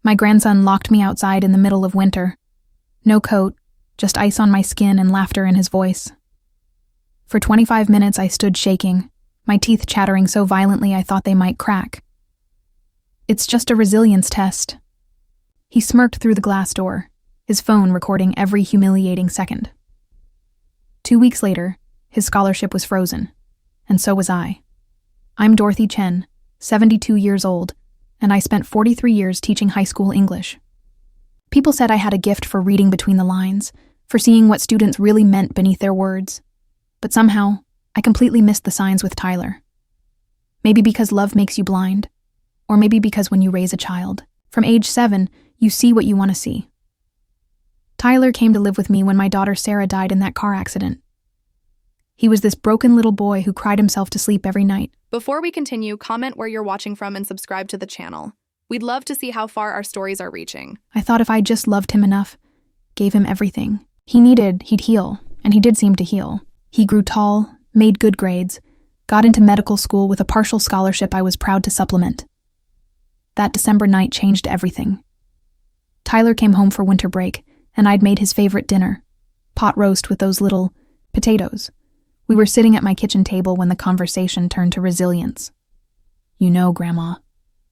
My grandson locked me outside in the middle of winter. No coat, just ice on my skin and laughter in his voice. For 25 minutes I stood shaking, my teeth chattering so violently I thought they might crack. It's just a resilience test. He smirked through the glass door, his phone recording every humiliating second. 2 weeks later, his scholarship was frozen, and so was I. I'm Dorothy Chen, 72 years old, and I spent 43 years teaching high school English. People said I had a gift for reading between the lines, for seeing what students really meant beneath their words. But somehow, I completely missed the signs with Tyler. Maybe because love makes you blind, or maybe because when you raise a child, from age 7, you see what you want to see. Tyler came to live with me when my daughter Sarah died in that car accident. He was this broken little boy who cried himself to sleep every night. Before we continue, comment where you're watching from and subscribe to the channel. We'd love to see how far our stories are reaching. I thought if I just loved him enough, gave him everything he'd heal, and he did seem to heal. He grew tall, made good grades, got into medical school with a partial scholarship I was proud to supplement. That December night changed everything. Tyler came home for winter break, and I'd made his favorite dinner, pot roast with those little potatoes. We were sitting at my kitchen table when the conversation turned to resilience. "You know, Grandma,"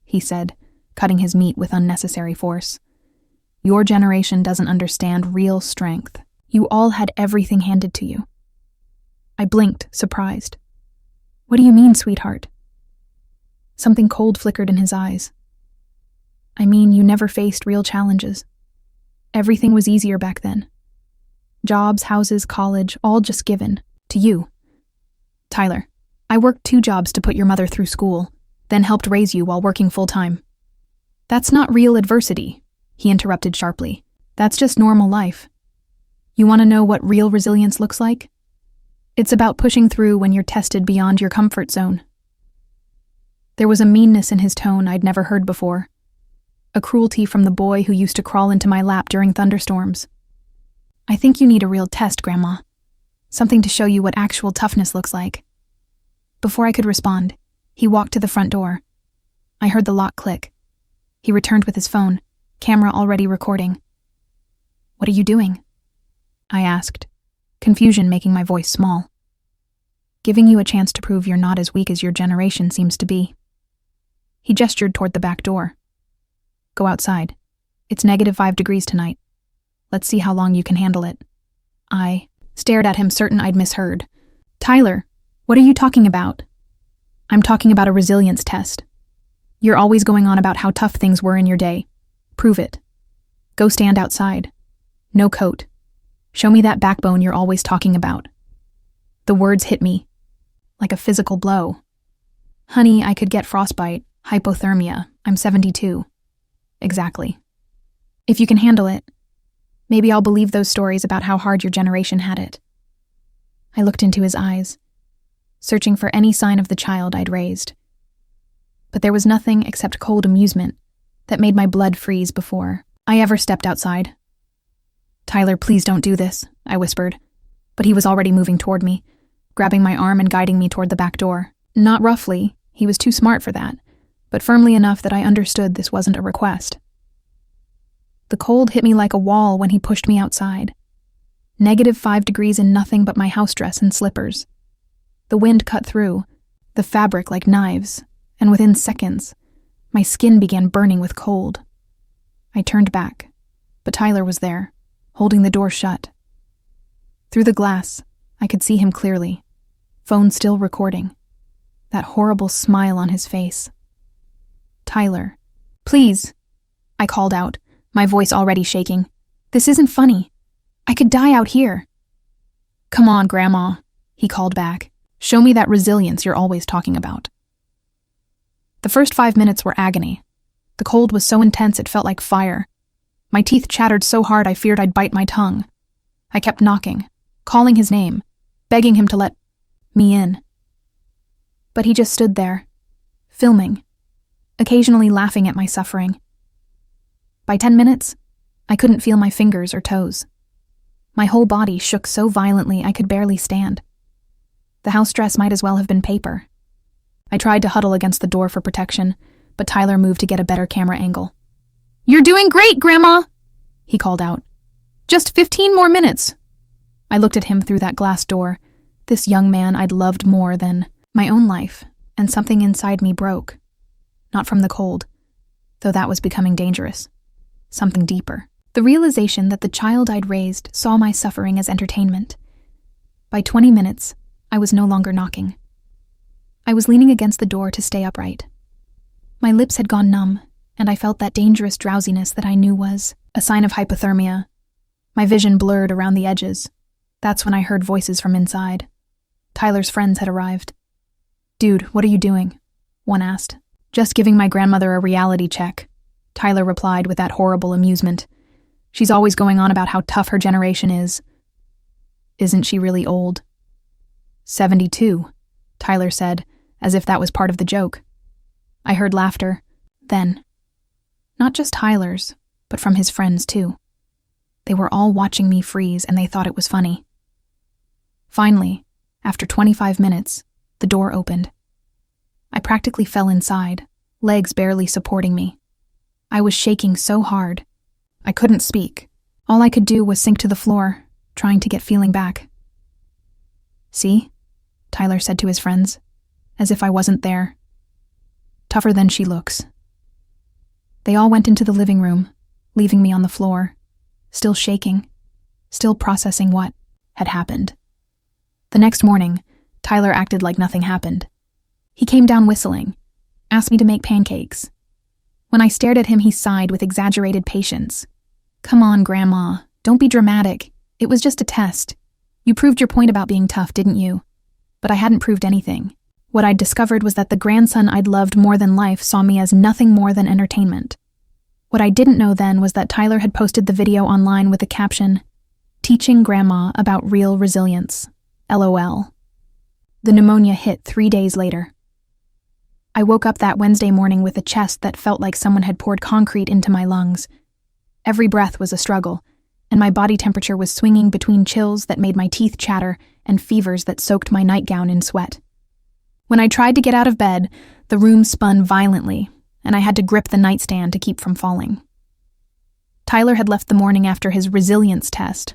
he said, cutting his meat with unnecessary force. "Your generation doesn't understand real strength. You all had everything handed to you." I blinked, surprised. "What do you mean, sweetheart?" Something cold flickered in his eyes. "I mean, you never faced real challenges. Everything was easier back then. Jobs, houses, college, all just given. To you. Tyler, I worked 2 jobs to put your mother through school, then helped raise you while working full-time." "That's not real adversity," he interrupted sharply. "That's just normal life. You want to know what real resilience looks like? It's about pushing through when you're tested beyond your comfort zone." There was a meanness in his tone I'd never heard before, a cruelty from the boy who used to crawl into my lap during thunderstorms. "I think you need a real test, Grandma. Something to show you what actual toughness looks like." Before I could respond, he walked to the front door. I heard the lock click. He returned with his phone, camera already recording. "What are you doing?" I asked, confusion making my voice small. "Giving you a chance to prove you're not as weak as your generation seems to be." He gestured toward the back door. "Go outside. It's -5 degrees tonight. Let's see how long you can handle it." I stared at him, certain I'd misheard. "Tyler, what are you talking about?" "I'm talking about a resilience test. You're always going on about how tough things were in your day. Prove it. Go stand outside. No coat. Show me that backbone you're always talking about." The words hit me, like a physical blow. "Honey, I could get frostbite, hypothermia. I'm 72. Exactly. If you can handle it, maybe I'll believe those stories about how hard your generation had it." I looked into his eyes, searching for any sign of the child I'd raised. But there was nothing except cold amusement that made my blood freeze before I ever stepped outside. "Tyler, please don't do this," I whispered, but he was already moving toward me, grabbing my arm and guiding me toward the back door. Not roughly, he was too smart for that, but firmly enough that I understood this wasn't a request. The cold hit me like a wall when he pushed me outside. -5 degrees in nothing but my house dress and slippers. The wind cut through, the fabric like knives, and within seconds, my skin began burning with cold. I turned back, but Tyler was there, holding the door shut. Through the glass, I could see him clearly, phone still recording, that horrible smile on his face. "Tyler, please," I called out, my voice already shaking. "This isn't funny. I could die out here." "Come on, Grandma," he called back. "Show me that resilience you're always talking about." The first 5 minutes were agony. The cold was so intense it felt like fire. My teeth chattered so hard I feared I'd bite my tongue. I kept knocking, calling his name, begging him to let me in. But he just stood there, filming, occasionally laughing at my suffering. By 10 minutes, I couldn't feel my fingers or toes. My whole body shook so violently I could barely stand. The house dress might as well have been paper. I tried to huddle against the door for protection, but Tyler moved to get a better camera angle. "You're doing great, Grandma," he called out. "Just 15 more minutes." I looked at him through that glass door, this young man I'd loved more than my own life, and something inside me broke. Not from the cold, though that was becoming dangerous. Something deeper. The realization that the child I'd raised saw my suffering as entertainment. By 20 minutes, I was no longer knocking. I was leaning against the door to stay upright. My lips had gone numb, and I felt that dangerous drowsiness that I knew was a sign of hypothermia. My vision blurred around the edges. That's when I heard voices from inside. Tyler's friends had arrived. "Dude, what are you doing?" one asked. "Just giving my grandmother a reality check," Tyler replied with that horrible amusement. "She's always going on about how tough her generation is." "Isn't she really old?" 72, Tyler said, as if that was part of the joke. I heard laughter, then. Not just Tyler's, but from his friends too. They were all watching me freeze, and they thought it was funny. Finally, after 25 minutes, the door opened. I practically fell inside, legs barely supporting me. I was shaking so hard. I couldn't speak. All I could do was sink to the floor, trying to get feeling back. "See?" Tyler said to his friends, as if I wasn't there. "Tougher than she looks." They all went into the living room, leaving me on the floor, still shaking, still processing what had happened. The next morning, Tyler acted like nothing happened. He came down whistling, asked me to make pancakes. When I stared at him, he sighed with exaggerated patience. "Come on, Grandma, don't be dramatic. It was just a test. You proved your point about being tough, didn't you?" But I hadn't proved anything. What I'd discovered was that the grandson I'd loved more than life saw me as nothing more than entertainment. What I didn't know then was that Tyler had posted the video online with the caption, "Teaching Grandma about real resilience. LOL." The pneumonia hit 3 days later. I woke up that Wednesday morning with a chest that felt like someone had poured concrete into my lungs. Every breath was a struggle, and my body temperature was swinging between chills that made my teeth chatter and fevers that soaked my nightgown in sweat. When I tried to get out of bed, the room spun violently, and I had to grip the nightstand to keep from falling. Tyler had left the morning after his resilience test,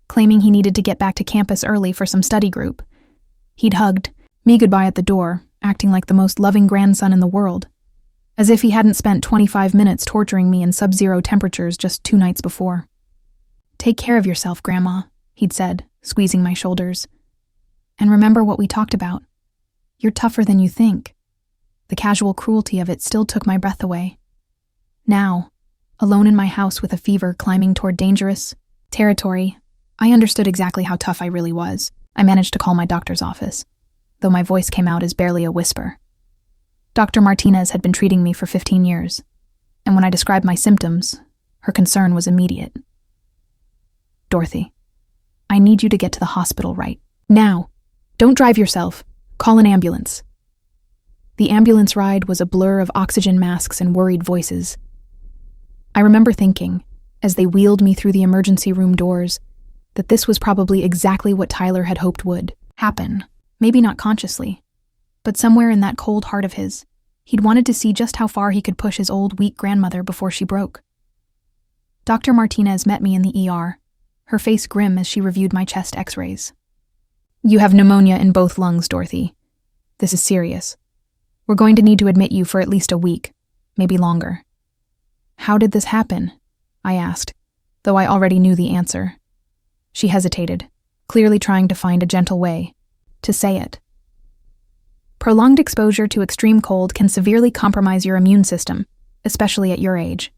claiming he needed to get back to campus early for some study group. He'd hugged me goodbye at the door, acting like the most loving grandson in the world, as if he hadn't spent 25 minutes torturing me in sub-zero temperatures just 2 nights before. "Take care of yourself, Grandma," he'd said, squeezing my shoulders. "And remember what we talked about. You're tougher than you think." The casual cruelty of it still took my breath away. Now, alone in my house with a fever climbing toward dangerous territory, I understood exactly how tough I really was. I managed to call my doctor's office, though my voice came out as barely a whisper. Dr. Martinez had been treating me for 15 years, and when I described my symptoms, her concern was immediate. "Dorothy, I need you to get to the hospital right now. Don't drive yourself. Call an ambulance." The ambulance ride was a blur of oxygen masks and worried voices. I remember thinking, as they wheeled me through the emergency room doors, that this was probably exactly what Tyler had hoped would happen. Maybe not consciously, but somewhere in that cold heart of his, he'd wanted to see just how far he could push his old, weak grandmother before she broke. Dr. Martinez met me in the ER, her face grim as she reviewed my chest x-rays. "You have pneumonia in both lungs, Dorothy. This is serious. We're going to need to admit you for at least a week, maybe longer." "How did this happen?" I asked, though I already knew the answer. She hesitated, clearly trying to find a gentle way to say it. "Prolonged exposure to extreme cold can severely compromise your immune system, especially at your age.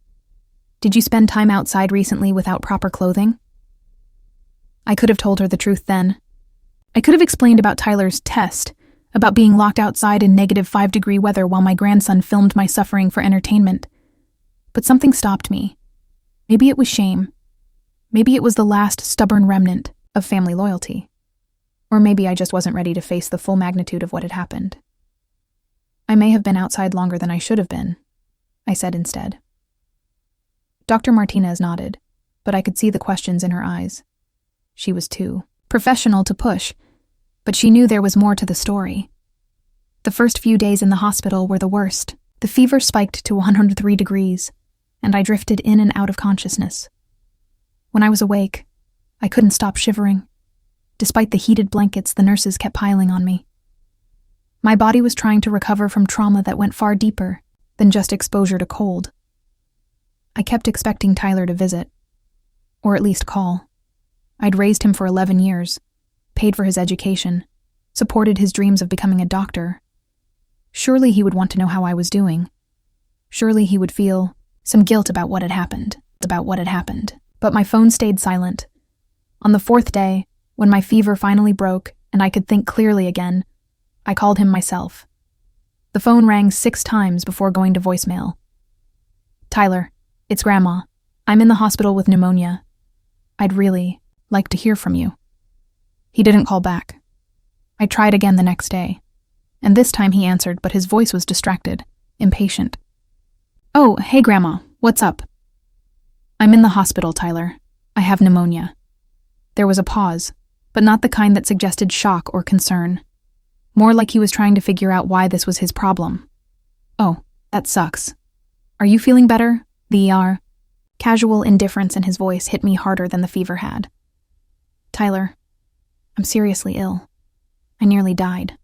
Did you spend time outside recently without proper clothing?" I could have told her the truth then. I could have explained about Tyler's test, about being locked outside in negative 5-degree weather while my grandson filmed my suffering for entertainment. But something stopped me. Maybe it was shame. Maybe it was the last stubborn remnant of family loyalty. Or maybe I just wasn't ready to face the full magnitude of what had happened. "I may have been outside longer than I should have been," I said instead. Dr. Martinez nodded, but I could see the questions in her eyes. She was too professional to push, but she knew there was more to the story. The first few days in the hospital were the worst. The fever spiked to 103 degrees, and I drifted in and out of consciousness. When I was awake, I couldn't stop shivering. Despite the heated blankets the nurses kept piling on me. My body was trying to recover from trauma that went far deeper than just exposure to cold. I kept expecting Tyler to visit, or at least call. I'd raised him for 11 years, paid for his education, supported his dreams of becoming a doctor. Surely he would want to know how I was doing. Surely he would feel some guilt about what had happened. But my phone stayed silent. On the 4th day, when my fever finally broke and I could think clearly again, I called him myself. The phone rang 6 times before going to voicemail. Tyler, it's Grandma. I'm in the hospital with pneumonia. I'd really like to hear from you. He didn't call back. I tried again the next day, and this time he answered, but his voice was distracted, impatient. Oh, hey Grandma, what's up? I'm in the hospital, Tyler. I have pneumonia. There was a pause, but not the kind that suggested shock or concern. More like he was trying to figure out why this was his problem. Oh, that sucks. Are you feeling better? The ER. Casual indifference in his voice hit me harder than the fever had. Tyler, I'm seriously ill. I nearly died.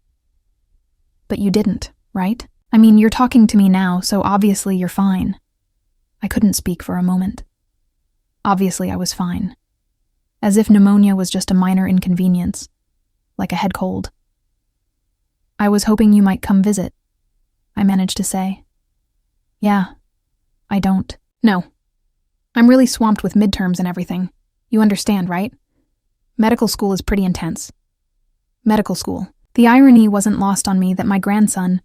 But you didn't, right? I mean, you're talking to me now, so obviously you're fine. I couldn't speak for a moment. Obviously I was fine. As if pneumonia was just a minor inconvenience, like a head cold. I was hoping you might come visit, I managed to say. Yeah, I don't. No. I'm really swamped with midterms and everything. You understand, right? Medical school is pretty intense. Medical school. The irony wasn't lost on me that my grandson,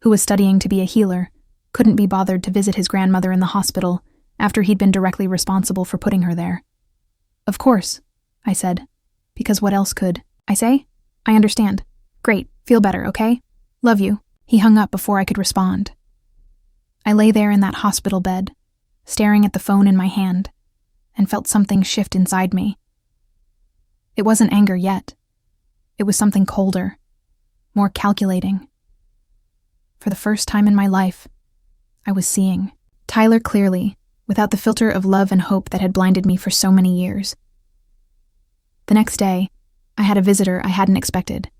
who was studying to be a healer, couldn't be bothered to visit his grandmother in the hospital after he'd been directly responsible for putting her there. Of course, I said, because what else could I say? I understand. Great, feel better, okay? Love you. He hung up before I could respond. I lay there in that hospital bed, staring at the phone in my hand, and felt something shift inside me. It wasn't anger yet. It was something colder, more calculating. For the first time in my life, I was seeing Tyler clearly, without the filter of love and hope that had blinded me for so many years. The next day, I had a visitor I hadn't expected.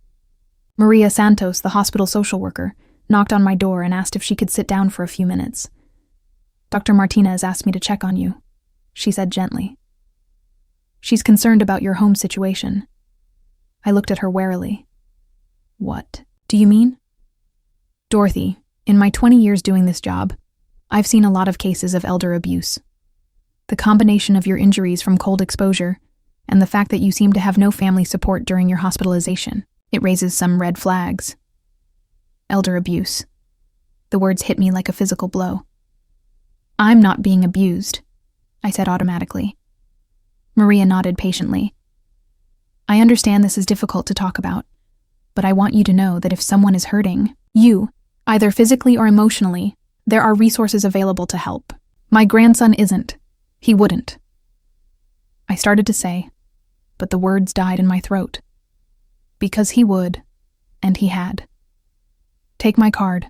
Maria Santos, the hospital social worker, knocked on my door and asked if she could sit down for a few minutes. Dr. Martinez asked me to check on you, she said gently. She's concerned about your home situation. I looked at her warily. What do you mean? Dorothy, in my 20 years doing this job, I've seen a lot of cases of elder abuse. The combination of your injuries from cold exposure and the fact that you seem to have no family support during your hospitalization, it raises some red flags. Elder abuse. The words hit me like a physical blow. I'm not being abused, I said automatically. Maria nodded patiently. I understand this is difficult to talk about, but I want you to know that if someone is hurting you, either physically or emotionally, there are resources available to help. My grandson isn't. He wouldn't. I started to say, but the words died in my throat. Because he would, and he had. Take my card,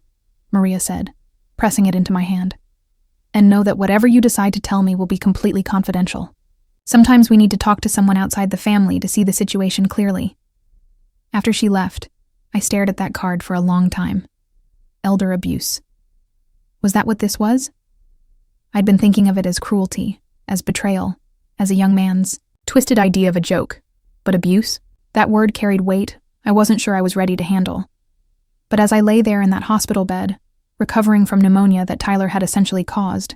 Maria said, pressing it into my hand. And know that whatever you decide to tell me will be completely confidential. Sometimes we need to talk to someone outside the family to see the situation clearly. After she left, I stared at that card for a long time. Elder abuse. Was that what this was? I'd been thinking of it as cruelty, as betrayal, as a young man's twisted idea of a joke. But abuse? That word carried weight I wasn't sure I was ready to handle. But as I lay there in that hospital bed, recovering from pneumonia that Tyler had essentially caused,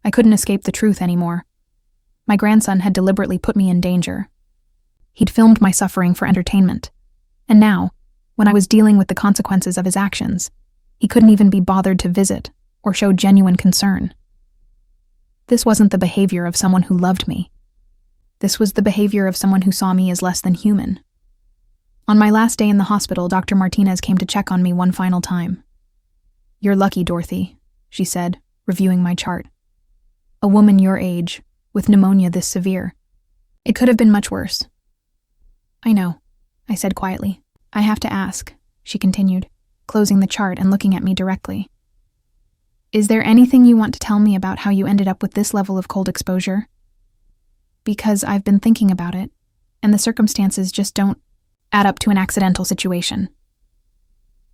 I couldn't escape the truth anymore. My grandson had deliberately put me in danger. He'd filmed my suffering for entertainment. And now, when I was dealing with the consequences of his actions, he couldn't even be bothered to visit or show genuine concern. This wasn't the behavior of someone who loved me. This was the behavior of someone who saw me as less than human. On my last day in the hospital, Dr. Martinez came to check on me one final time. You're lucky, Dorothy, she said, reviewing my chart. A woman your age, with pneumonia this severe. It could have been much worse. I know, I said quietly. I have to ask, she continued, closing the chart and looking at me directly. Is there anything you want to tell me about how you ended up with this level of cold exposure? Because I've been thinking about it, and the circumstances just don't add up to an accidental situation.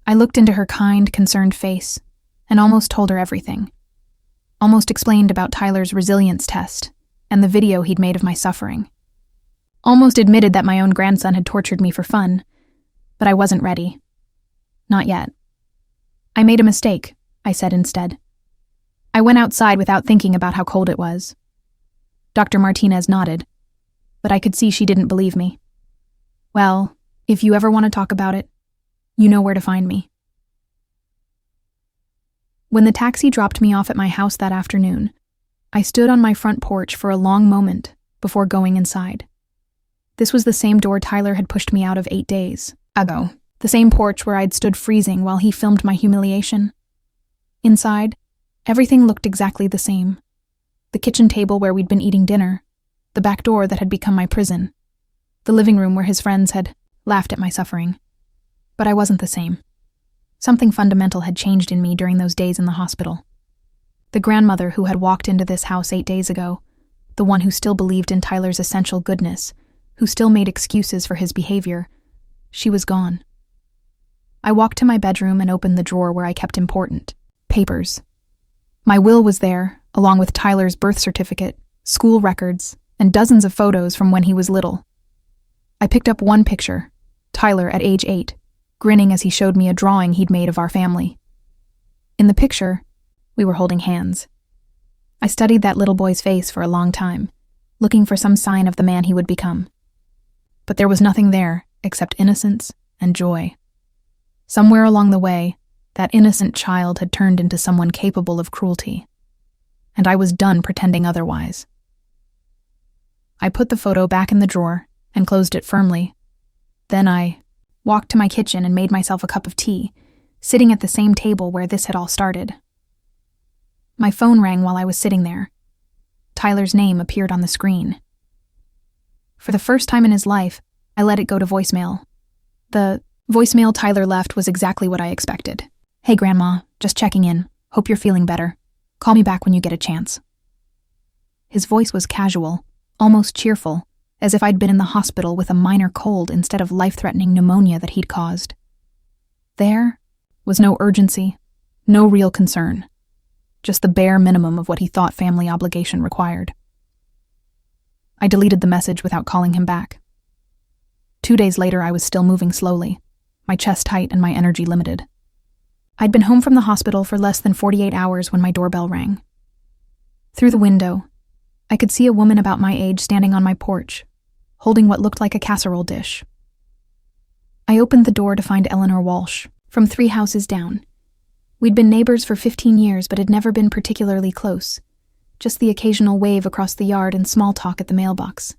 I looked into her kind, concerned face and almost told her everything. Almost explained about Tyler's resilience test and the video he'd made of my suffering. Almost admitted that my own grandson had tortured me for fun, but I wasn't ready. Not yet. I made a mistake, I said instead. I went outside without thinking about how cold it was. Dr. Martinez nodded, but I could see she didn't believe me. Well, if you ever want to talk about it, you know where to find me. When the taxi dropped me off at my house that afternoon, I stood on my front porch for a long moment before going inside. This was the same door Tyler had pushed me out of 8 days ago, the same porch where I'd stood freezing while he filmed my humiliation. Inside, everything looked exactly the same. The kitchen table where we'd been eating dinner, the back door that had become my prison, the living room where his friends had laughed at my suffering. But I wasn't the same. Something fundamental had changed in me during those days in the hospital. The grandmother who had walked into this house 8 days ago, the one who still believed in Tyler's essential goodness, who still made excuses for his behavior, she was gone. I walked to my bedroom and opened the drawer where I kept important papers. My will was there, along with Tyler's birth certificate, school records, and dozens of photos from when he was little. I picked up one picture, Tyler at age 8, grinning as he showed me a drawing he'd made of our family. In the picture, we were holding hands. I studied that little boy's face for a long time, looking for some sign of the man he would become. But there was nothing there except innocence and joy. Somewhere along the way, that innocent child had turned into someone capable of cruelty, and I was done pretending otherwise. I put the photo back in the drawer and closed it firmly. Then I walked to my kitchen and made myself a cup of tea, sitting at the same table where this had all started. My phone rang while I was sitting there. Tyler's name appeared on the screen. For the first time in his life, I let it go to voicemail. The voicemail Tyler left was exactly what I expected. "Hey, Grandma, just checking in. Hope you're feeling better. Call me back when you get a chance." His voice was casual, almost cheerful, as if I'd been in the hospital with a minor cold instead of life-threatening pneumonia that he'd caused. There was no urgency, no real concern, just the bare minimum of what he thought family obligation required. I deleted the message without calling him back. 2 days later, I was still moving slowly, my chest tight and my energy limited. I'd been home from the hospital for less than 48 hours when my doorbell rang. Through the window, I could see a woman about my age standing on my porch, holding what looked like a casserole dish. I opened the door to find Eleanor Walsh, from 3 houses down. We'd been neighbors for 15 years but had never been particularly close, just the occasional wave across the yard and small talk at the mailbox.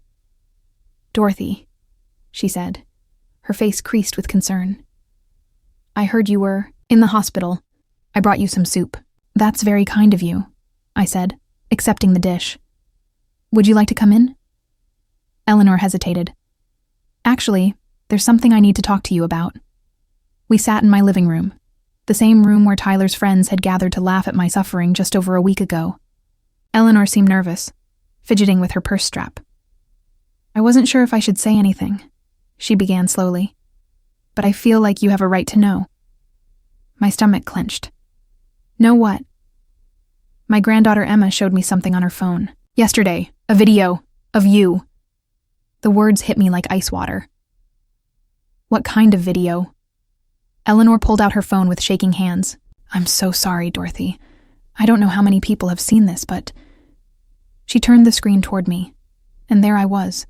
"Dorothy," she said, her face creased with concern. "I heard you were in the hospital. I brought you some soup." "That's very kind of you," I said, accepting the dish. "Would you like to come in?" Eleanor hesitated. "Actually, there's something I need to talk to you about." We sat in my living room, the same room where Tyler's friends had gathered to laugh at my suffering just over a week ago. Eleanor seemed nervous, fidgeting with her purse strap. "I wasn't sure if I should say anything," she began slowly, "but I feel like you have a right to know." My stomach clenched. "Know what?" "My granddaughter Emma showed me something on her phone. Yesterday, a video of you." The words hit me like ice water. "What kind of video?" Eleanor pulled out her phone with shaking hands. "I'm so sorry, Dorothy. I don't know how many people have seen this, but..." She turned the screen toward me, and there I was,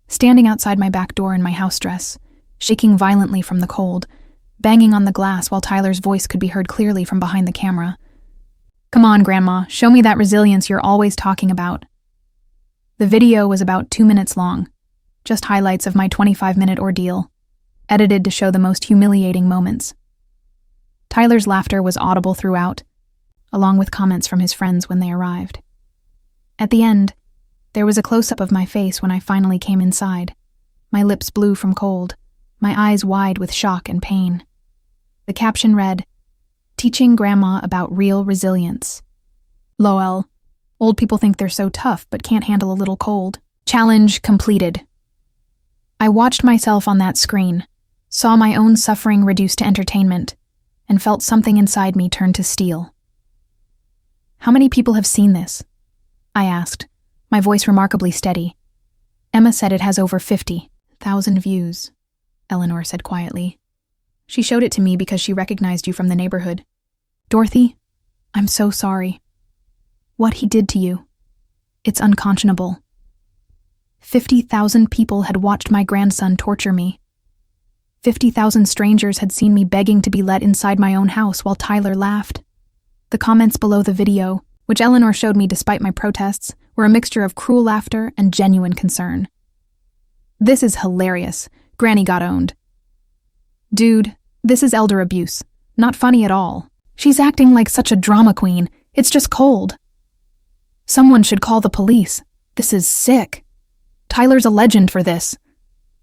standing outside my back door in my house dress, shaking violently from the cold, banging on the glass while Tyler's voice could be heard clearly from behind the camera. "Come on, Grandma, show me that resilience you're always talking about." The video was about 2 minutes long, just highlights of my 25-minute ordeal, edited to show the most humiliating moments. Tyler's laughter was audible throughout, along with comments from his friends when they arrived. At the end, there was a close-up of my face when I finally came inside, my lips blue from cold, my eyes wide with shock and pain. The caption read, Teaching Grandma about real resilience. LOL. Old people think they're so tough but can't handle a little cold. Challenge completed. I watched myself on that screen, saw my own suffering reduced to entertainment, and felt something inside me turn to steel. How many people have seen this? I asked, my voice remarkably steady. Emma said it has over 50,000 views, Eleanor said quietly. She showed it to me because she recognized you from the neighborhood. Dorothy, I'm so sorry. What he did to you. It's unconscionable. 50,000 people had watched my grandson torture me. 50,000 strangers had seen me begging to be let inside my own house while Tyler laughed. The comments below the video, which Eleanor showed me despite my protests, were a mixture of cruel laughter and genuine concern. This is hilarious. Granny got owned. Dude, this is elder abuse. Not funny at all. She's acting like such a drama queen. It's just cold. Someone should call the police. This is sick. Tyler's a legend for this.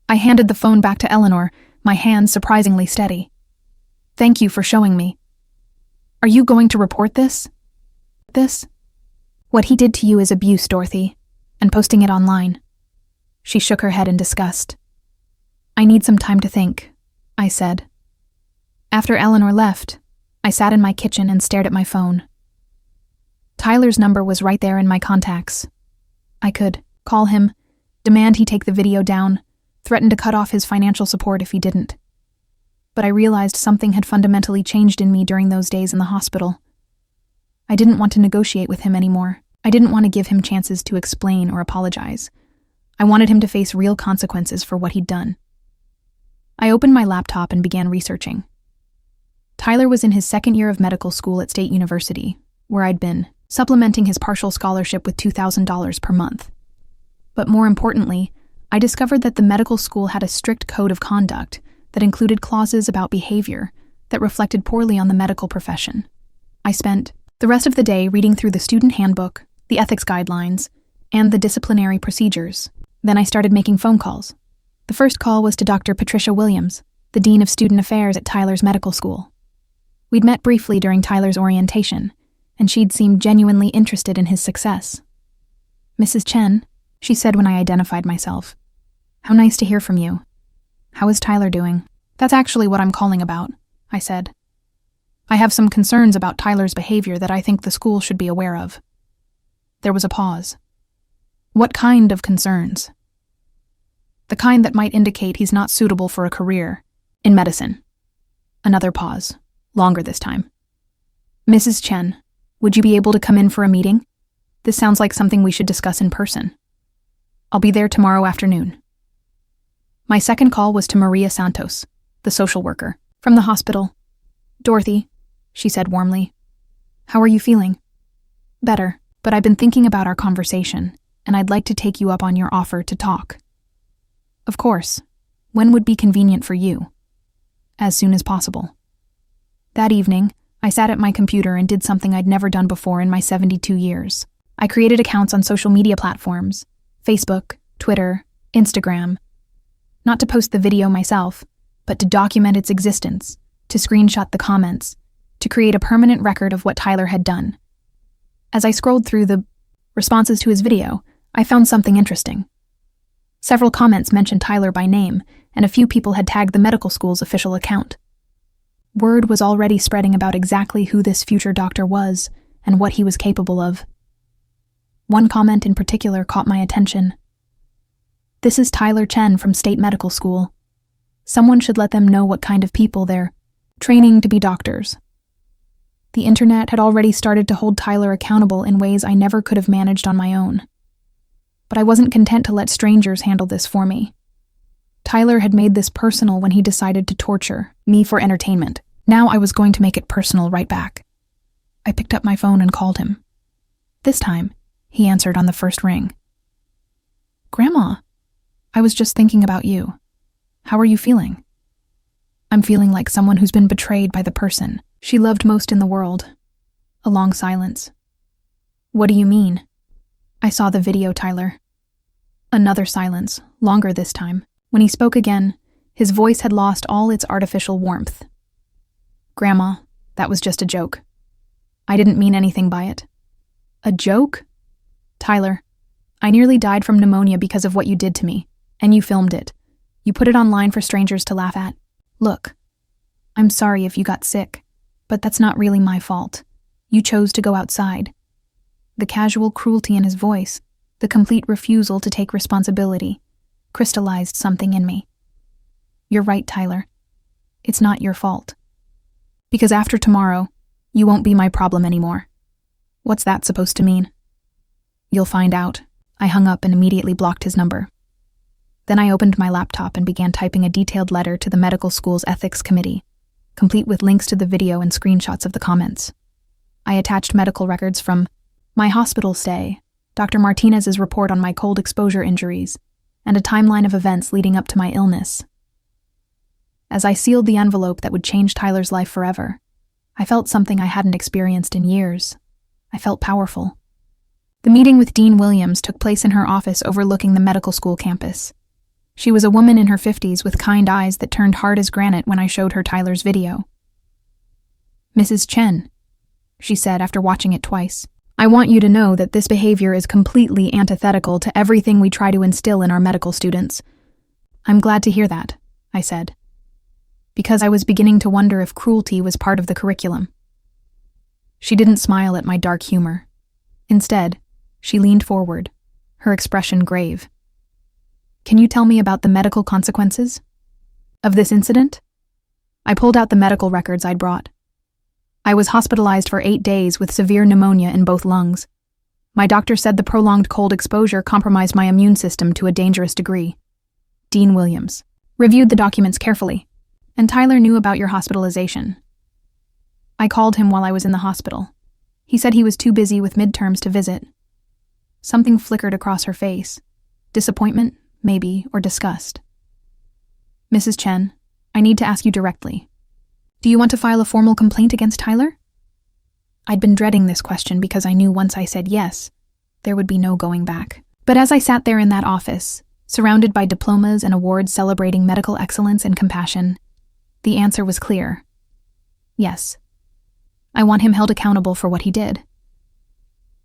I handed the phone back to Eleanor, my hand surprisingly steady. Thank you for showing me. Are you going to report this? What he did to you is abuse, Dorothy, and posting it online. She shook her head in disgust. I need some time to think, I said. After Eleanor left, I sat in my kitchen and stared at my phone. Tyler's number was right there in my contacts. I could call him, demand he take the video down, threaten to cut off his financial support if he didn't. But I realized something had fundamentally changed in me during those days in the hospital. I didn't want to negotiate with him anymore. I didn't want to give him chances to explain or apologize. I wanted him to face real consequences for what he'd done. I opened my laptop and began researching. Tyler was in his second year of medical school at State University, where I'd been, supplementing his partial scholarship with $2,000 per month. But more importantly, I discovered that the medical school had a strict code of conduct that included clauses about behavior that reflected poorly on the medical profession. I spent the rest of the day reading through the student handbook, the ethics guidelines, and the disciplinary procedures. Then I started making phone calls. The first call was to Dr. Patricia Williams, the Dean of Student Affairs at Tyler's medical school. We'd met briefly during Tyler's orientation, and she'd seemed genuinely interested in his success. Mrs. Chen, she said when I identified myself. How nice to hear from you. How is Tyler doing? That's actually what I'm calling about, I said. I have some concerns about Tyler's behavior that I think the school should be aware of. There was a pause. What kind of concerns? The kind that might indicate he's not suitable for a career in medicine. Another pause, longer this time. Mrs. Chen, would you be able to come in for a meeting? This sounds like something we should discuss in person. I'll be there tomorrow afternoon. My second call was to Maria Santos, the social worker, from the hospital. Dorothy, she said warmly. How are you feeling? Better, but I've been thinking about our conversation, and I'd like to take you up on your offer to talk. Of course. When would be convenient for you? As soon as possible. That evening, I sat at my computer and did something I'd never done before in my 72 years. I created accounts on social media platforms, Facebook, Twitter, Instagram. Not to post the video myself, but to document its existence, to screenshot the comments, to create a permanent record of what Tyler had done. As I scrolled through the responses to his video, I found something interesting. Several comments mentioned Tyler by name, and a few people had tagged the medical school's official account. Word was already spreading about exactly who this future doctor was and what he was capable of. One comment in particular caught my attention. This is Tyler Chen from State Medical School. Someone should let them know what kind of people they're training to be doctors. The internet had already started to hold Tyler accountable in ways I never could have managed on my own. But I wasn't content to let strangers handle this for me. Tyler had made this personal when he decided to torture me for entertainment. Now I was going to make it personal right back. I picked up my phone and called him. This time, he answered on the first ring. Grandma, I was just thinking about you. How are you feeling? I'm feeling like someone who's been betrayed by the person she loved most in the world. A long silence. What do you mean? I saw the video, Tyler. Another silence, longer this time. When he spoke again, his voice had lost all its artificial warmth. Grandma, That was just a joke. I didn't mean anything by it. A joke? Tyler, I nearly died from pneumonia because of what you did to me, and you filmed it. You put it online for strangers to laugh at. Look, I'm sorry if you got sick, but that's not really my fault. You chose to go outside. The casual cruelty in his voice, the complete refusal to take responsibility, crystallized something in me. You're right, Tyler. It's not your fault. Because after tomorrow, you won't be my problem anymore. What's that supposed to mean? You'll find out. I hung up and immediately blocked his number. Then I opened my laptop and began typing a detailed letter to the medical school's ethics committee, complete with links to the video and screenshots of the comments. I attached medical records from my hospital stay, Dr. Martinez's report on my cold exposure injuries, and a timeline of events leading up to my illness. As I sealed the envelope that would change Tyler's life forever, I felt something I hadn't experienced in years. I felt powerful. The meeting with Dean Williams took place in her office overlooking the medical school campus. She was a woman in her 50s with kind eyes that turned hard as granite when I showed her Tyler's video. Mrs. Chen, she said after watching it twice, I want you to know that this behavior is completely antithetical to everything we try to instill in our medical students. I'm glad to hear that, I said, because I was beginning to wonder if cruelty was part of the curriculum. She didn't smile at my dark humor. Instead, she leaned forward, her expression grave. Can you tell me about the medical consequences of this incident? I pulled out the medical records I'd brought. I was hospitalized for 8 days with severe pneumonia in both lungs. My doctor said the prolonged cold exposure compromised my immune system to a dangerous degree. Dean Williams reviewed the documents carefully, and Tyler knew about your hospitalization. I called him while I was in the hospital. He said he was too busy with midterms to visit. Something flickered across her face. Disappointment, maybe, or disgust. Mrs. Chen, I need to ask you directly. Do you want to file a formal complaint against Tyler? I'd been dreading this question because I knew once I said yes, there would be no going back. But as I sat there in that office, surrounded by diplomas and awards celebrating medical excellence and compassion, the answer was clear. Yes. I want him held accountable for what he did.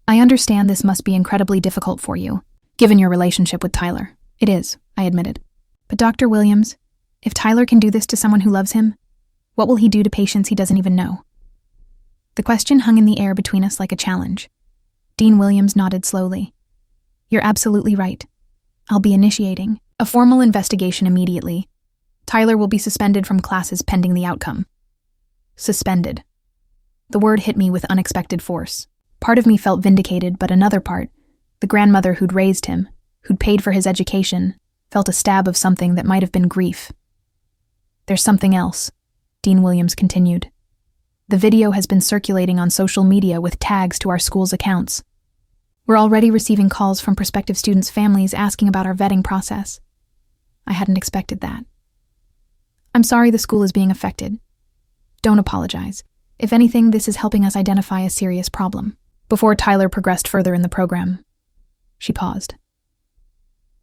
I understand this must be incredibly difficult for you, given your relationship with Tyler. It is, I admitted. But Dr. Williams, if Tyler can do this to someone who loves him, what will he do to patients he doesn't even know? The question hung in the air between us like a challenge. Dean Williams nodded slowly. You're absolutely right. I'll be initiating a formal investigation immediately. Tyler will be suspended from classes pending the outcome. Suspended. The word hit me with unexpected force. Part of me felt vindicated, but another part, the grandmother who'd raised him, who'd paid for his education, felt a stab of something that might have been grief. There's something else, Dean Williams continued. The video has been circulating on social media with tags to our school's accounts. We're already receiving calls from prospective students' families asking about our vetting process. I hadn't expected that. I'm sorry the school is being affected. Don't apologize. If anything, this is helping us identify a serious problem. Before Tyler progressed further in the program, she paused.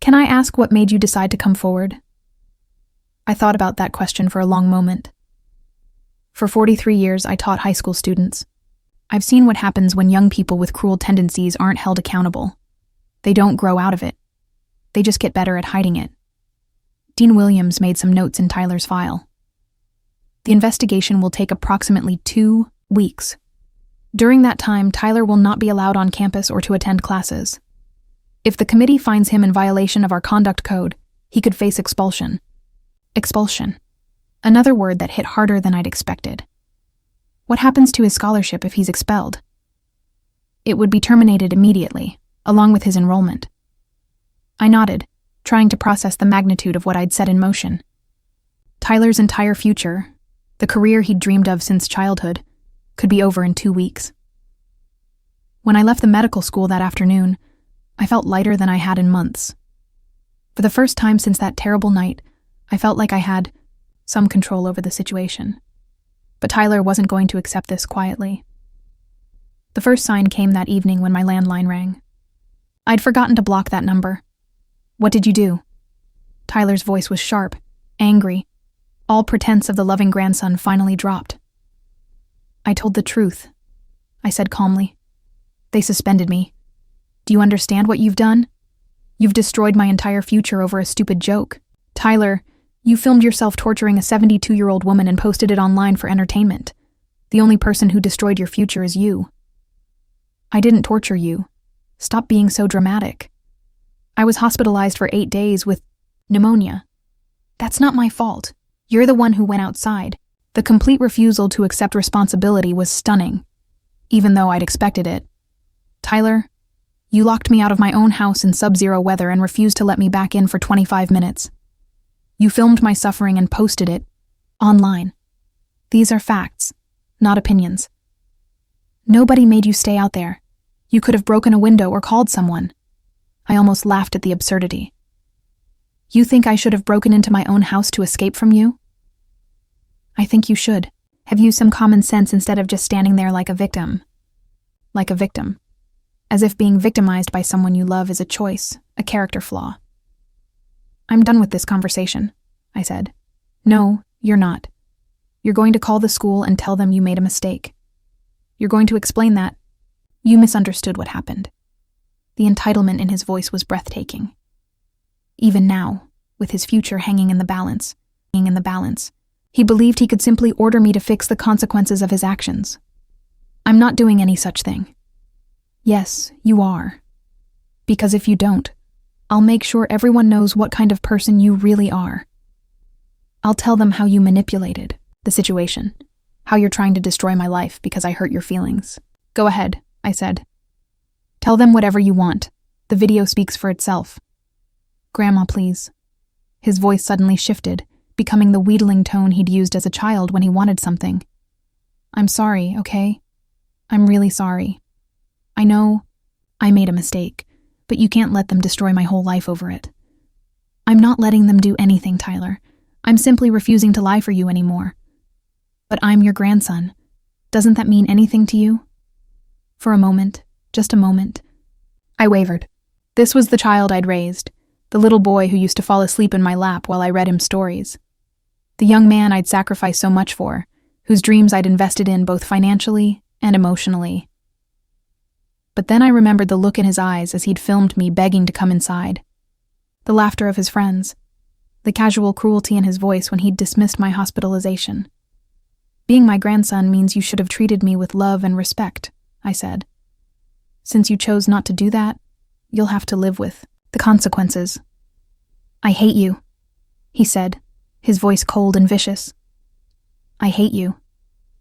Can I ask what made you decide to come forward? I thought about that question for a long moment. For 43 years, I taught high school students. I've seen what happens when young people with cruel tendencies aren't held accountable. They don't grow out of it. They just get better at hiding it. Dean Williams made some notes in Tyler's file. The investigation will take approximately 2 weeks. During that time, Tyler will not be allowed on campus or to attend classes. If the committee finds him in violation of our conduct code, he could face expulsion. Expulsion. Another word that hit harder than I'd expected. What happens to his scholarship if he's expelled? It would be terminated immediately, along with his enrollment. I nodded, trying to process the magnitude of what I'd set in motion. Tyler's entire future, the career he'd dreamed of since childhood, could be over in 2 weeks. When I left the medical school that afternoon, I felt lighter than I had in months. For the first time since that terrible night, I felt like I had some control over the situation. But Tyler wasn't going to accept this quietly. The first sign came that evening when my landline rang. I'd forgotten to block that number. What did you do? Tyler's voice was sharp, angry. All pretense of the loving grandson finally dropped. I told the truth, I said calmly. They suspended me. Do you understand what you've done? You've destroyed my entire future over a stupid joke. Tyler, you filmed yourself torturing a 72-year-old woman and posted it online for entertainment. The only person who destroyed your future is you. I didn't torture you. Stop being so dramatic. I was hospitalized for 8 days with pneumonia. That's not my fault. You're the one who went outside. The complete refusal to accept responsibility was stunning, even though I'd expected it. Tyler, you locked me out of my own house in sub-zero weather and refused to let me back in for 25 minutes. You filmed my suffering and posted it online. These are facts, not opinions. Nobody made you stay out there. You could have broken a window or called someone. I almost laughed at the absurdity. You think I should have broken into my own house to escape from you? I think you should have used some common sense instead of just standing there like a victim. Like a victim. As if being victimized by someone you love is a choice, a character flaw. I'm done with this conversation, I said. No, you're not. You're going to call the school and tell them you made a mistake. You're going to explain that you misunderstood what happened. The entitlement in his voice was breathtaking. Even now, with his future hanging in the balance, he believed he could simply order me to fix the consequences of his actions. I'm not doing any such thing. Yes, you are. Because if you don't, I'll make sure everyone knows what kind of person you really are. I'll tell them how you manipulated the situation, how you're trying to destroy my life because I hurt your feelings. Go ahead, I said. Tell them whatever you want. The video speaks for itself. Grandma, please. His voice suddenly shifted, becoming the wheedling tone he'd used as a child when he wanted something. I'm sorry, okay? I'm really sorry. I know I made a mistake, but you can't let them destroy my whole life over it. I'm not letting them do anything, Tyler. I'm simply refusing to lie for you anymore. But I'm your grandson. Doesn't that mean anything to you? For a moment, just a moment, I wavered. This was the child I'd raised, the little boy who used to fall asleep in my lap while I read him stories. The young man I'd sacrificed so much for, whose dreams I'd invested in both financially and emotionally. But then I remembered the look in his eyes as he'd filmed me begging to come inside. The laughter of his friends. The casual cruelty in his voice when he'd dismissed my hospitalization. Being my grandson means you should have treated me with love and respect, I said. Since you chose not to do that, you'll have to live with the consequences. I hate you, he said, his voice cold and vicious. I hate you,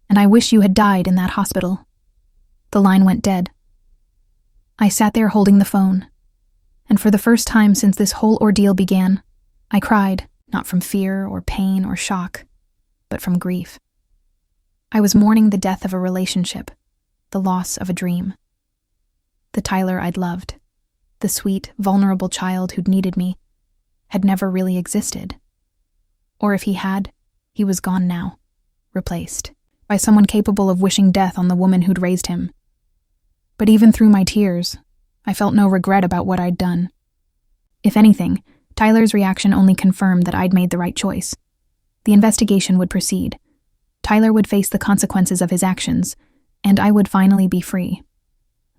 and I wish you had died in that hospital. The line went dead. I sat there holding the phone, and for the first time since this whole ordeal began, I cried, not from fear or pain or shock, but from grief. I was mourning the death of a relationship, the loss of a dream. The Tyler I'd loved, the sweet, vulnerable child who'd needed me, had never really existed. Or if he had, he was gone now, replaced by someone capable of wishing death on the woman who'd raised him. But even through my tears, I felt no regret about what I'd done. If anything, Tyler's reaction only confirmed that I'd made the right choice. The investigation would proceed. Tyler would face the consequences of his actions, and I would finally be free.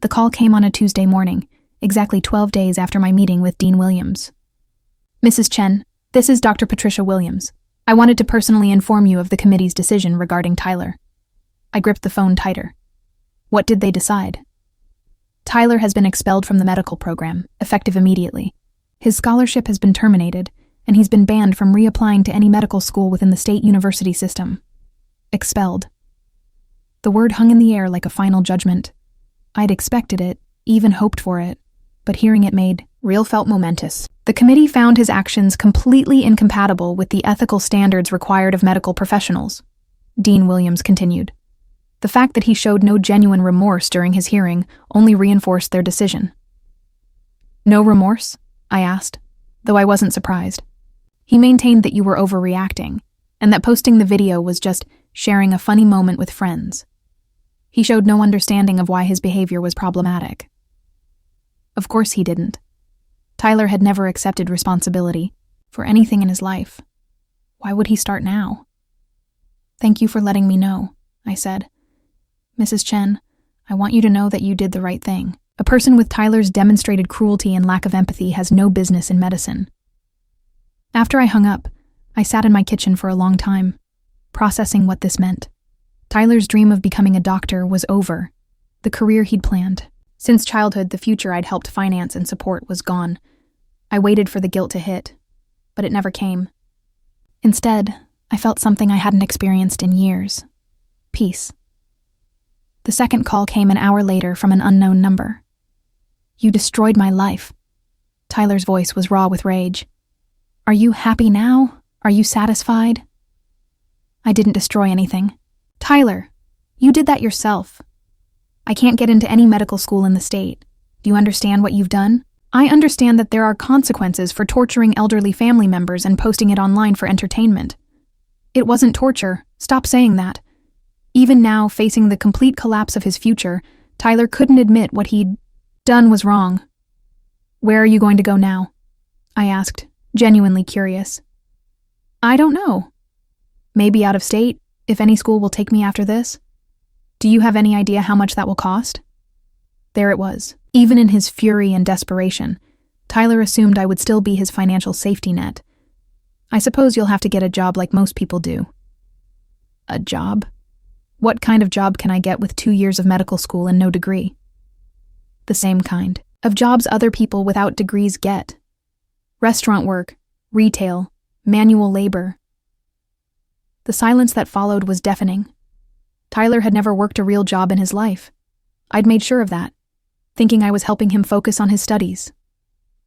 The call came on a Tuesday morning, exactly 12 days after my meeting with Dean Williams. Mrs. Chen, this is Dr. Patricia Williams. I wanted to personally inform you of the committee's decision regarding Tyler. I gripped the phone tighter. What did they decide? Tyler has been expelled from the medical program, effective immediately. His scholarship has been terminated, and he's been banned from reapplying to any medical school within the state university system. Expelled. The word hung in the air like a final judgment. I'd expected it, even hoped for it, but hearing it made felt momentous. The committee found his actions completely incompatible with the ethical standards required of medical professionals. Dean Williams continued. The fact that he showed no genuine remorse during his hearing only reinforced their decision. No remorse? I asked, though I wasn't surprised. He maintained that you were overreacting, and that posting the video was just sharing a funny moment with friends. He showed no understanding of why his behavior was problematic. Of course he didn't. Tyler had never accepted responsibility for anything in his life. Why would he start now? Thank you for letting me know, I said. Mrs. Chen, I want you to know that you did the right thing. A person with Tyler's demonstrated cruelty and lack of empathy has no business in medicine. After I hung up, I sat in my kitchen for a long time, processing what this meant. Tyler's dream of becoming a doctor was over. The career he'd planned. Since childhood, the future I'd helped finance and support was gone. I waited for the guilt to hit, but it never came. Instead, I felt something I hadn't experienced in years. Peace. The second call came an hour later from an unknown number. You destroyed my life. Tyler's voice was raw with rage. Are you happy now? Are you satisfied? I didn't destroy anything. Tyler, you did that yourself. I can't get into any medical school in the state. Do you understand what you've done? I understand that there are consequences for torturing elderly family members and posting it online for entertainment. It wasn't torture. Stop saying that. Even now, facing the complete collapse of his future, Tyler couldn't admit what he'd done was wrong. Where are you going to go now? I asked, genuinely curious. I don't know. Maybe out of state, if any school will take me after this. Do you have any idea how much that will cost? There it was. Even in his fury and desperation, Tyler assumed I would still be his financial safety net. I suppose you'll have to get a job like most people do. A job? What kind of job can I get with 2 years of medical school and no degree? The same kind of jobs other people without degrees get. Restaurant work, retail, manual labor. The silence that followed was deafening. Tyler had never worked a real job in his life. I'd made sure of that, thinking I was helping him focus on his studies.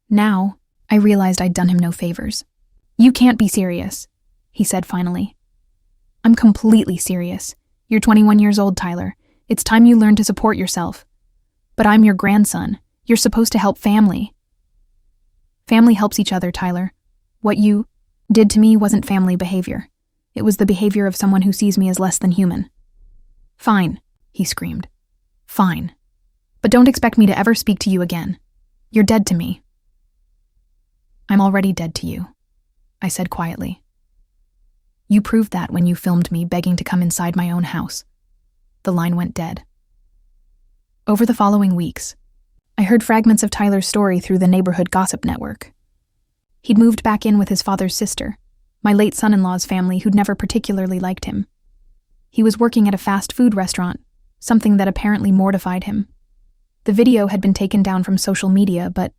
Now, I realized I'd done him no favors. You can't be serious, he said finally. I'm completely serious. You're 21 years old, Tyler. It's time you learn to support yourself. But I'm your grandson. You're supposed to help family. Family helps each other, Tyler. What you did to me wasn't family behavior. It was the behavior of someone who sees me as less than human. Fine, he screamed. Fine. But don't expect me to ever speak to you again. You're dead to me. I'm already dead to you, I said quietly. You proved that when you filmed me begging to come inside my own house. The line went dead. Over the following weeks, I heard fragments of Tyler's story through the neighborhood gossip network. He'd moved back in with his father's sister, my late son-in-law's family who'd never particularly liked him. He was working at a fast food restaurant, something that apparently mortified him. The video had been taken down from social media, but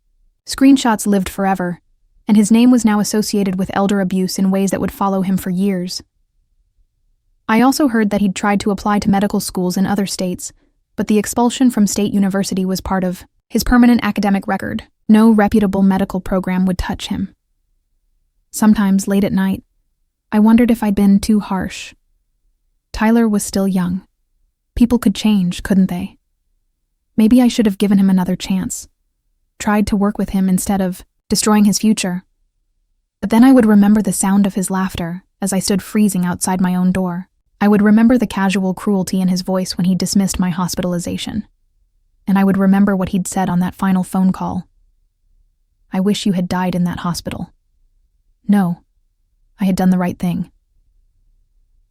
screenshots lived forever, and his name was now associated with elder abuse in ways that would follow him for years. I also heard that he'd tried to apply to medical schools in other states, but the expulsion from State University was part of his permanent academic record. No reputable medical program would touch him. Sometimes, late at night, I wondered if I'd been too harsh. Tyler was still young. People could change, couldn't they? Maybe I should have given him another chance, tried to work with him instead of destroying his future. But then I would remember the sound of his laughter as I stood freezing outside my own door. I would remember the casual cruelty in his voice when he dismissed my hospitalization. And I would remember what he'd said on that final phone call. I wish you had died in that hospital. No, I had done the right thing.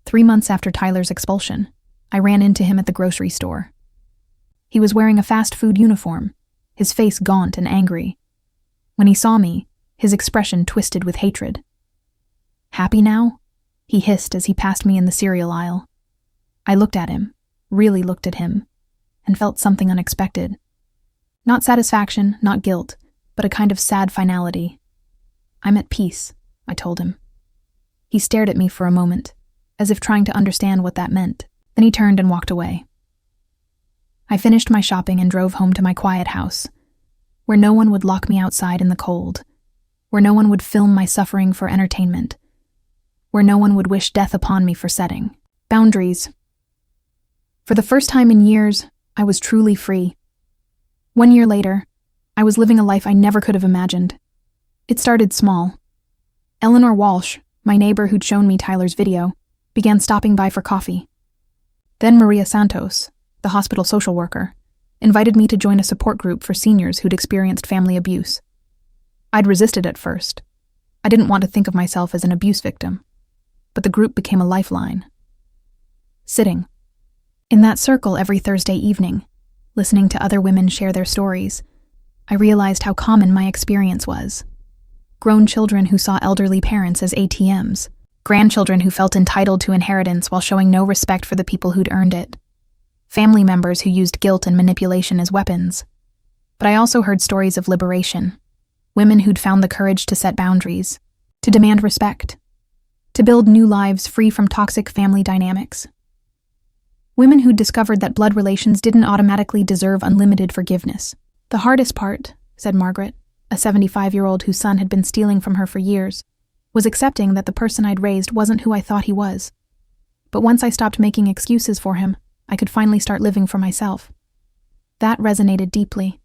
3 months after Tyler's expulsion, I ran into him at the grocery store. He was wearing a fast food uniform, his face gaunt and angry. When he saw me, his expression twisted with hatred. Happy now? He hissed as he passed me in the cereal aisle. I looked at him, really looked at him, and felt something unexpected. Not satisfaction, not guilt, but a kind of sad finality. I'm at peace, I told him. He stared at me for a moment, as if trying to understand what that meant. Then he turned and walked away. I finished my shopping and drove home to my quiet house, where no one would lock me outside in the cold, where no one would film my suffering for entertainment, where no one would wish death upon me for setting boundaries. For the first time in years, I was truly free. 1 year later, I was living a life I never could have imagined. It started small. Eleanor Walsh, my neighbor who'd shown me Tyler's video, began stopping by for coffee. Then Maria Santos, the hospital social worker, invited me to join a support group for seniors who'd experienced family abuse. I'd resisted at first. I didn't want to think of myself as an abuse victim, but the group became a lifeline. Sitting, In that circle every Thursday evening, listening to other women share their stories, I realized how common my experience was. Grown children who saw elderly parents as ATMs, grandchildren who felt entitled to inheritance while showing no respect for the people who'd earned it, family members who used guilt and manipulation as weapons. But I also heard stories of liberation, women who'd found the courage to set boundaries, to demand respect, to build new lives free from toxic family dynamics. Women who'd discovered that blood relations didn't automatically deserve unlimited forgiveness. The hardest part, said Margaret, a 75-year-old whose son had been stealing from her for years, was accepting that the person I'd raised wasn't who I thought he was. But once I stopped making excuses for him, I could finally start living for myself. That resonated deeply.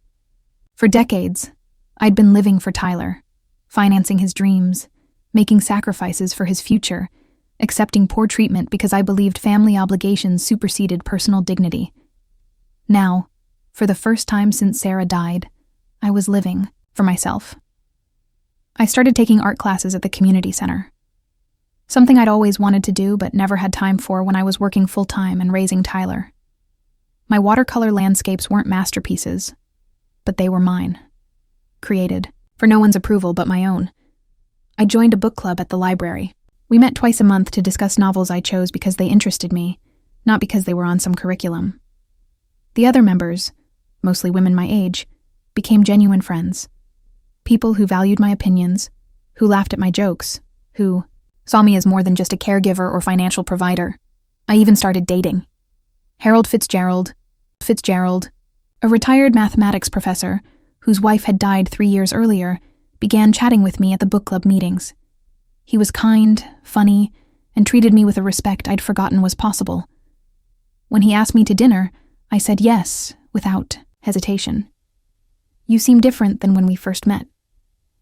For decades, I'd been living for Tyler, financing his dreams, making sacrifices for his future, accepting poor treatment because I believed family obligations superseded personal dignity. Now, for the first time since Sarah died, I was living for myself. I started taking art classes at the community center, something I'd always wanted to do but never had time for when I was working full-time and raising Tyler. My watercolor landscapes weren't masterpieces, but they were mine, created for no one's approval but my own. I joined a book club at the library. We met twice a month to discuss novels I chose because they interested me, not because they were on some curriculum. The other members, mostly women my age, became genuine friends. People who valued my opinions, who laughed at my jokes, who saw me as more than just a caregiver or financial provider. I even started dating. Harold Fitzgerald, a retired mathematics professor whose wife had died 3 years earlier, began chatting with me at the book club meetings. He was kind, funny, and treated me with a respect I'd forgotten was possible. When he asked me to dinner, I said yes, without hesitation. "You seem different than when we first met,"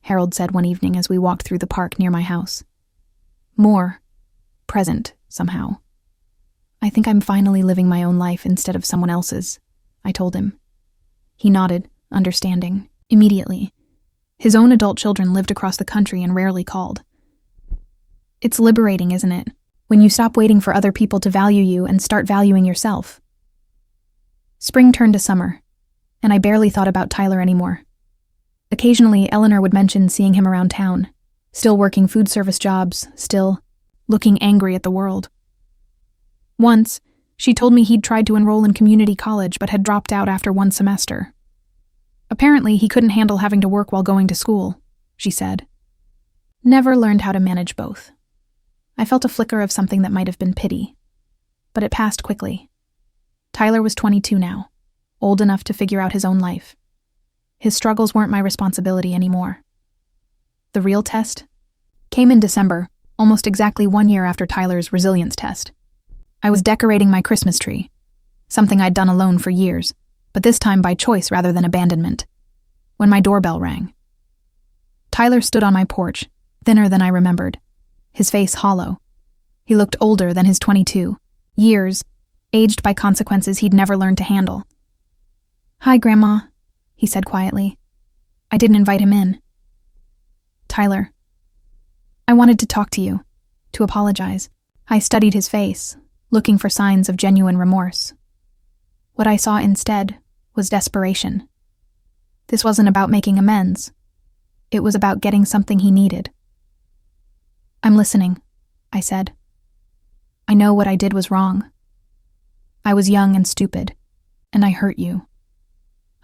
Harold said one evening as we walked through the park near my house. "More present, somehow. I think I'm finally living my own life instead of someone else's," I told him. He nodded, understanding, immediately. His own adult children lived across the country and rarely called. It's liberating, isn't it, when you stop waiting for other people to value you and start valuing yourself? Spring turned to summer, and I barely thought about Tyler anymore. Occasionally, Eleanor would mention seeing him around town, still working food service jobs, still looking angry at the world. Once, she told me he'd tried to enroll in community college but had dropped out after one semester. Apparently, he couldn't handle having to work while going to school, she said. Never learned how to manage both. I felt a flicker of something that might have been pity, but it passed quickly. Tyler was 22 now, old enough to figure out his own life. His struggles weren't my responsibility anymore. The real test came in December, almost exactly 1 year after Tyler's resilience test. I was decorating my Christmas tree, something I'd done alone for years, but this time by choice rather than abandonment, when my doorbell rang. Tyler stood on my porch, thinner than I remembered, his face hollow. He looked older than his 22 years, aged by consequences he'd never learned to handle. "Hi, Grandma," he said quietly. I didn't invite him in. "Tyler, I wanted to talk to you, to apologize." I studied his face, looking for signs of genuine remorse. What I saw instead was desperation. This wasn't about making amends. It was about getting something he needed. "I'm listening," I said. "I know what I did was wrong. I was young and stupid, and I hurt you.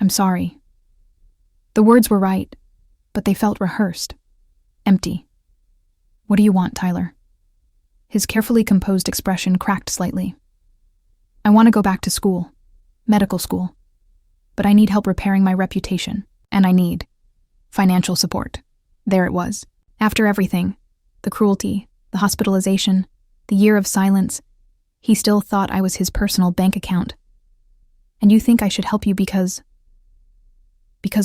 I'm sorry." The words were right, but they felt rehearsed, empty. "What do you want, Tyler?" His carefully composed expression cracked slightly. "I want to go back to school, medical school, but I need help repairing my reputation, and I need financial support." There it was. After everything, the cruelty, the hospitalization, the year of silence, he still thought I was his personal bank account. "And you think I should help you because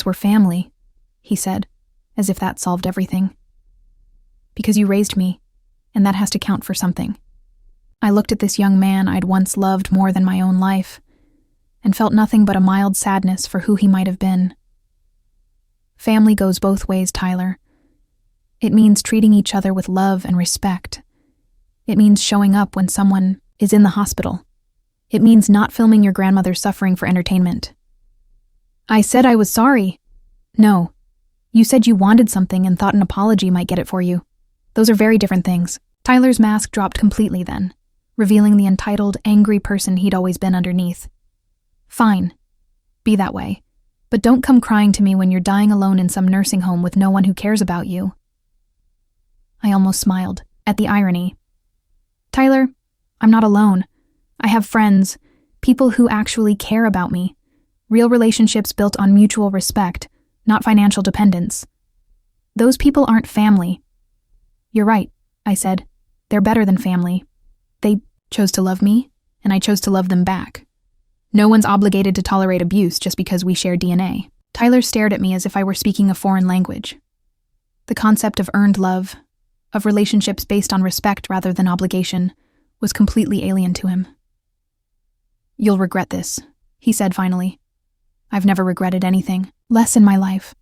we're family," he said, as if that solved everything. "Because you raised me, and that has to count for something." I looked at this young man I'd once loved more than my own life, and felt nothing but a mild sadness for who he might have been. Family goes both ways, Tyler. It means treating each other with love and respect. It means showing up when someone is in the hospital, It means not filming your grandmother's suffering for entertainment. I said I was sorry. No. You said you wanted something and thought an apology might get it for you. Those are very different things. Tyler's mask dropped completely then, revealing the entitled, angry person he'd always been underneath. Fine. Be that way. But don't come crying to me when you're dying alone in some nursing home with no one who cares about you. I almost smiled at the irony. Tyler, I'm not alone. I have friends, people who actually care about me. Real relationships built on mutual respect, not financial dependence. Those people aren't family. You're right, I said. They're better than family. They chose to love me, and I chose to love them back. No one's obligated to tolerate abuse just because we share DNA. Tyler stared at me as if I were speaking a foreign language. The concept of earned love, of relationships based on respect rather than obligation, was completely alien to him. You'll regret this, he said finally. I've never regretted anything, less in my life.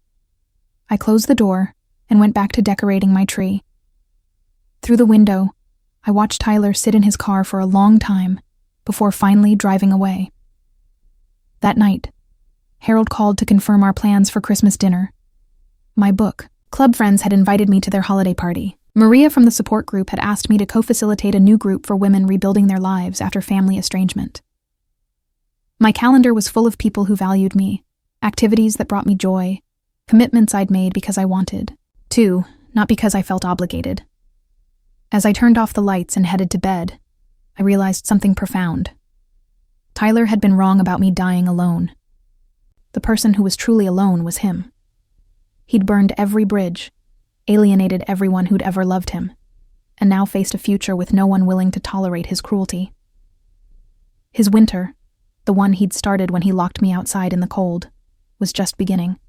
I closed the door and went back to decorating my tree. Through the window, I watched Tyler sit in his car for a long time before finally driving away. That night, Harold called to confirm our plans for Christmas dinner. My book club friends had invited me to their holiday party. Maria from the support group had asked me to co-facilitate a new group for women rebuilding their lives after family estrangement. My calendar was full of people who valued me, activities that brought me joy, commitments I'd made because I wanted to, not because I felt obligated. As I turned off the lights and headed to bed, I realized something profound. Tyler had been wrong about me dying alone. The person who was truly alone was him. He'd burned every bridge, alienated everyone who'd ever loved him, and now faced a future with no one willing to tolerate his cruelty. His winter, the one he'd started when he locked me outside in the cold, was just beginning.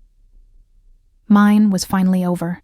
Mine was finally over.